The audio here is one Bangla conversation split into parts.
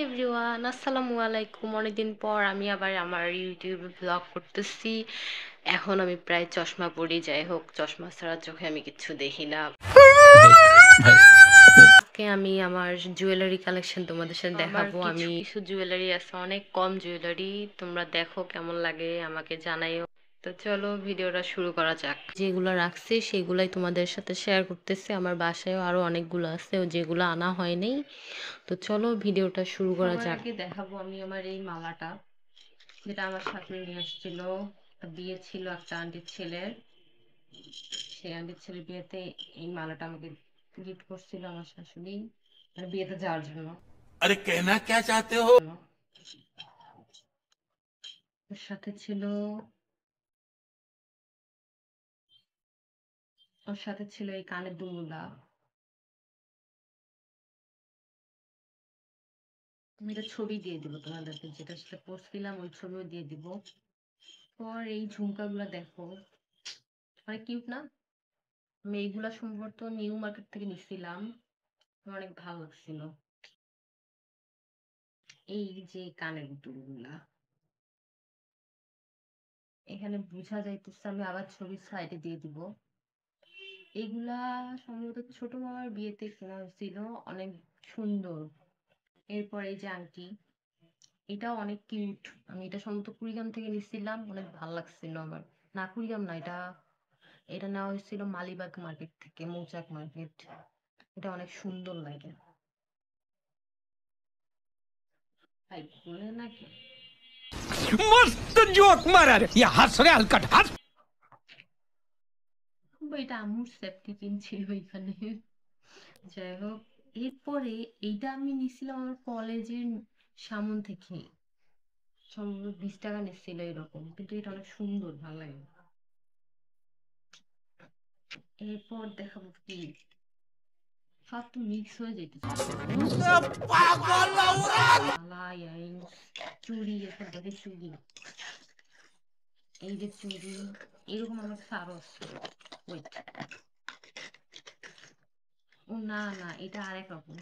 এভরিওয়ান, আসসালামু আলাইকুম। অনেকদিন পর আমি আবার আমার ইউটিউবে ব্লগ করতেছি। এখন আমি প্রায় চশমা পরি, যাই হোক চশমা ছাড়া চোখে আমি কিছু দেখি না। ভাই ভাই আজকে আমি আমার জুয়েলারি কালেকশন তোমাদের সাথে দেখাবো। আমি কিছু জুয়েলারি আছে, অনেক কম জুয়েলারি, তোমরা দেখো কেমন লাগে আমাকে জানাইও। তো চলো ভিডিওটা শুরু করা যাক। যেগুলো রাখছি সেগুলাই তোমাদের সাথে শেয়ার করতেছি। আমার বাসায়ও আরো অনেকগুলো আছে যেগুলো আনা হয়নি। তো চলো ভিডিওটা শুরু করা যাক। আগে দেখাবো আমি আমার এই মালাটা, যেটা আমার শাশুড়ি নিয়ে এসেছিল। বিয়ে ছিল একটা আন্টির ছেলের, সেই আন্টির ছেলের বিয়েতে এই মালাটা আমাকে গিফট করছিল আমার শাশুড়ি, মানে বিয়েতে যাওয়ার জন্য। अरे कहना क्या चाहते हो। ওর সাথে ছিল, ওর সাথে ছিল এই কানের দুলগুলা। আমি এটা ছবি দিয়ে দিব তোমাদেরকে, যেটা সেটা পোস্ট দিলাম ওই ছবিও দিয়ে দিব। পর এই ঝুমকাগুলা দেখো, অনেক কিউট না? আমি এইগুলা সম্ভবত নিউ মার্কেট থেকে নিছিলাম, আমার অনেক ভালো লাগছিল। এই যে কানের দুলগুলা, এখানে বোঝা যাইতেছে, আমি আবার ছবির সাইডে দিয়ে দিব। এগুলা সম্ভবত ছোট মামার বিয়েতে কেনা হয়েছিল, অনেক সুন্দর। এরপর এই যে আংটি, এটাও অনেক কিউট। আমি এটা সম্ভবত কুড়িগ্রাম থেকে নিছিলাম, অনেক ভালো লাগছিল আমার। না কুড়িগ্রাম না, এটা এটা নেওয়া হয়েছিল মালিবাগ মার্কেট থেকে, মৌচাক মার্কেট। এটা অনেক সুন্দর লাগে। তাই বলে নাকি? मस्त जोक मारा रे ये हंस रे हलकट हंस। এটা আম্মুর সেফটি পিন ছিল এখানে। যাই হোক, এরপরে এইটা আমি নিছিলাম আমার কলেজের সামন থেকে, সম্ভবত 20 টাকা নিচ্ছিল এরকম, কিন্তু এটা অনেক সুন্দর, ভালো লাগে। এরপর দেখাবো কি, সব তো মিক্স হয়ে যেতেছে। মালা, ইয়ারিংস, চুড়ি, এরপর দেখে চুড়ি, এই যে চুড়ি, এরকম আমার কাছে আরো আছে। Wait, ও না না, এটা আরেক রকম।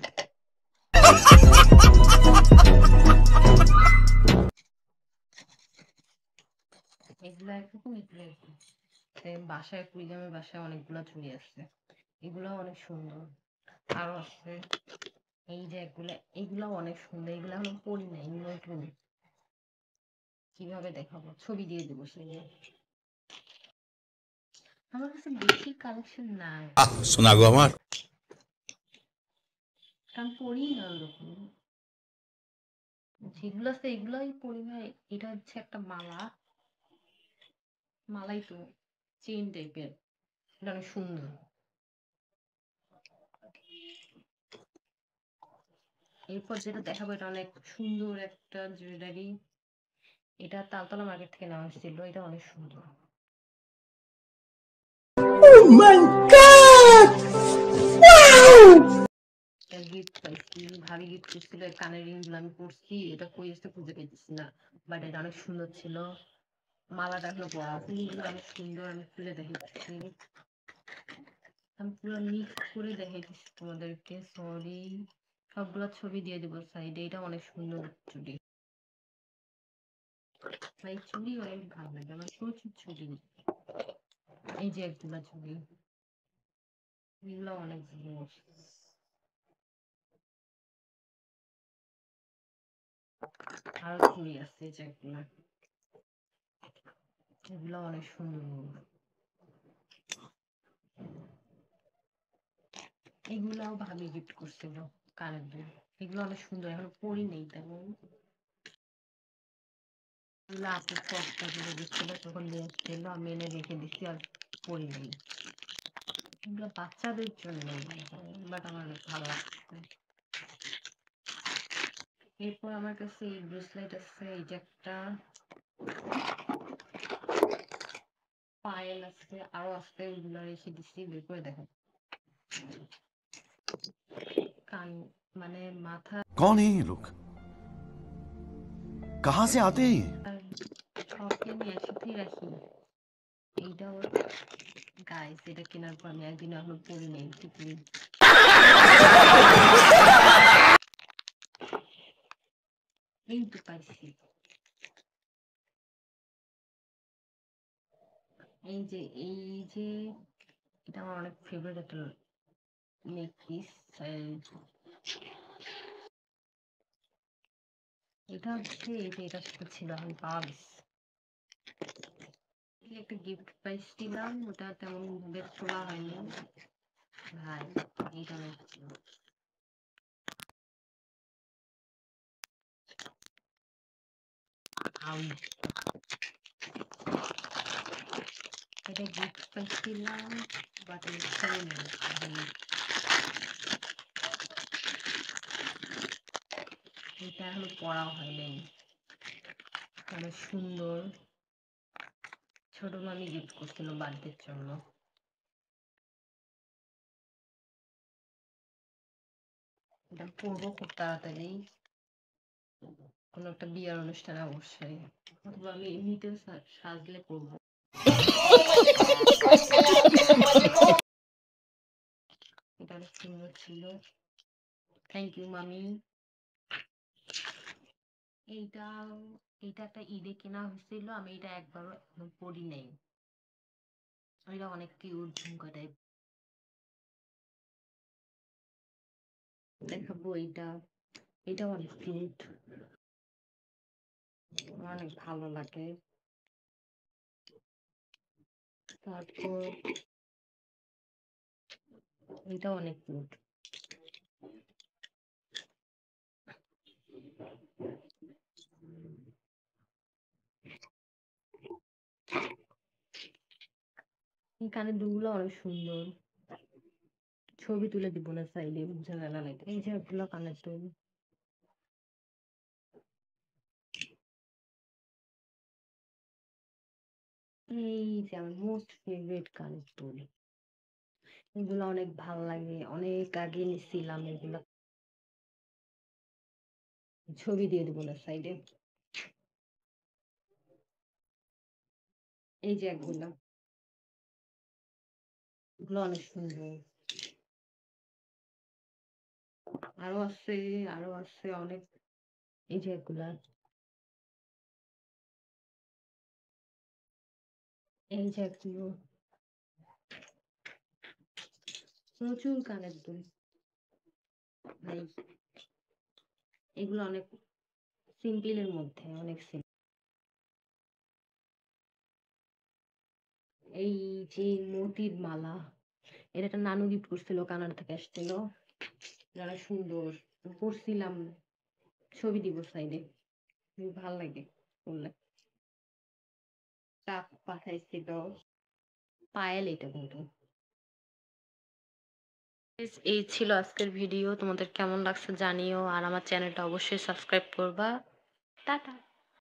এগুলা একরকম, এগুলো একরকম। বাসায় কুড়িগ্রামের বাসায় অনেকগুলা চুড়ি আছে, এগুলো অনেক সুন্দর। আরো আছে এই যে এগুলা, এগুলাও অনেক সুন্দর। এগুলা হলো পরি না, এগুলো একটু কিভাবে দেখাবো, ছবি দিয়ে দেবো সেই। আমার কাছে বেশি কালেকশন নাই, सुना गो हमार কারণ পরি না ওরকম। যেগুলো আছে এগুলাই পরি ভাই। এটা হচ্ছে একটা মালা, মালাই তো চেইন টাইপের, এটা অনেক সুন্দর। এরপর যেটা দেখাবো, এটা অনেক সুন্দর একটা জুয়েলারি। এটা তালতলা মার্কেট থেকে নেওয়া হয়েছিল, এটা অনেক সুন্দর। Oh my God! গিফট পাইছি, ভাবি গিফট করছিল। এই কানের রিং গুলো আমি পরছি, এটা কই আসতে খুঁজে পাইতেছি না, বাট এটা অনেক সুন্দর ছিল। মালাটা এখনো পরা, ফুলগুলো অনেক সুন্দর, আমি খুলে দেখাইতেছি। আমি পুরো মিক্স করে দেখাইতেছি তোমাদেরকে, সরি। সবগুলো ছবি দিয়ে দিব সাইডে। এটা অনেক সুন্দর চুড়ি, এই চুড়ি অনেক ভালো লাগে আমার, প্রচুর চুড়ি। এই যে একগুলা চুড়ি, এগুলো অনেক ভালো। আরো চুড়ি আছে এই যে একগুলা, এগুলো অনেক সুন্দর। এগুলাও ভাবি গিফট করছিল, কানের দুল। এগুলো অনেক সুন্দর, এখন পরি নেই তেমন। এগুলো আপু কক্সবাজারে দিচ্ছিল, তখন নিয়ে এসেছিল, আমি এনে রেখে দিচ্ছি, আর পরি নেই। এগুলো বাচ্চাদের জন্য, বাট আমার ভালো লাগছে। এরপর আমার কাছে এই ব্রেসলেট আছে, এই যে একটা পায়েল আছে, আরো আছে, ওইগুলো রেখে দিচ্ছি, বের করে দেখো। কান, মানে মাথা, कौन है ये लोग कहां से आते हैं ये সবকে আমি একসাথেই রাখি। এইটাও গাইস, এটা কেনার পর আমি একদিন এখনো পরি নাই, ঠিক নেই। এই তো পাইছি। এই যে এটা আমার অনেক ফেভারিট একটা নেক পিস। এটা হচ্ছে এটার সাথে ছিল, আমি পাওয়া গেছে। একটা গিফট পাইছিলাম, ওটা তেমন ভাবে খোলা হয়নি ভাই। এইটা অনেক ছিল। এটা গিফট পাইছিলাম, বাট আমি খেলে নেই। এটা এখনো পড়া হয়নি। অনেক সুন্দর, ছোট মামি গিফট করছিল বার্থডের জন্য। এটা পরবো খুব তাড়াতাড়ি, কোনো একটা বিয়ের অনুষ্ঠানে অবশ্যই, অথবা আমি এমনিতেও সাজলে পরবো। এটা অনেক সুন্দর ছিল, থ্যাংক ইউ মামি। এইটা এইটা একটা ঈদে কেনা হয়েছিল, আমি এটা একবারও পরি নাই। এটা অনেক কিউট ঝুমকা টাইপ। দেখাবো এইটা, এটাও অনেক কিউট, অনেক ভালো লাগে। তারপর এটাও অনেক কিউট। এই কানের দুলগুলো অনেক সুন্দর, ছবি তুলে দিব না চাইলে, বুঝা গেল না। এই যে ওগুলো কানের দুল, এই যে আমার মোস্ট ফেভারিট কানের দুল। এগুলো অনেক ভাল লাগে, অনেক আগে নিছিলাম এগুলো, ছবি দিয়ে দিব না সাইডে। এই যে এগুলো, এগুলো অনেক সুন্দর। আরো আছে, আরো আছে অনেক। এই যে এগুলা, এই যে এগুলো, প্রচুর কানের দুল ভাই। এগুলো অনেক সিম্পলের মধ্যে, অনেক সিম্পল। এই যে মতির মালা, এটা একটা নানু গিফট করছিল, কানাডা থেকে আসছিল, যারা সুন্দর পরছিলাম, ছবি দিব সাইডে, ভাল লাগে বললে। টাক পাঠাইছিল, পায়েল এটা কিন্তু। এই ছিল আজকের ভিডিও, তোমাদের কেমন লাগছে জানিও, আর আমার চ্যানেলটা অবশ্যই সাবস্ক্রাইব করবা। টাটা।